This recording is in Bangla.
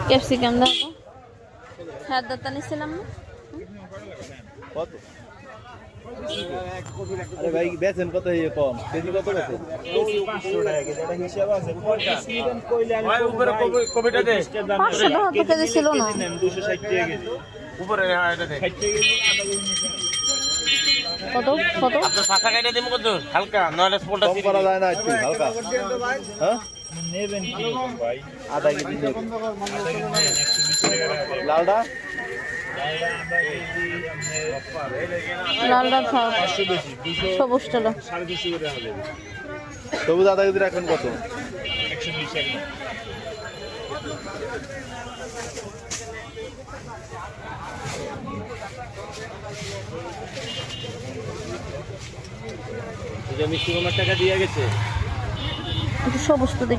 ক্যাপসিকাম দেখো, হ্যাঁ দাঁতা নিছিলাম না। কত? আরে ভাই বেচেন কত কম, কেজি কত বেচেন? 500 টাকা তো কেজি ছিল না। কত কত? হালকা নয়টা স্পোর্টটা কম করা যায় না একটু হালকা? হ্যাঁ আধা কেজি নেবেন। লালটা লালটা খাও, সবুজটা দাও। সবুজ আধা কেজি রাখবেন কত? মিষ্টি কুমার টাকা দিয়ে গেছে। একটু সবুজ তো দেখি।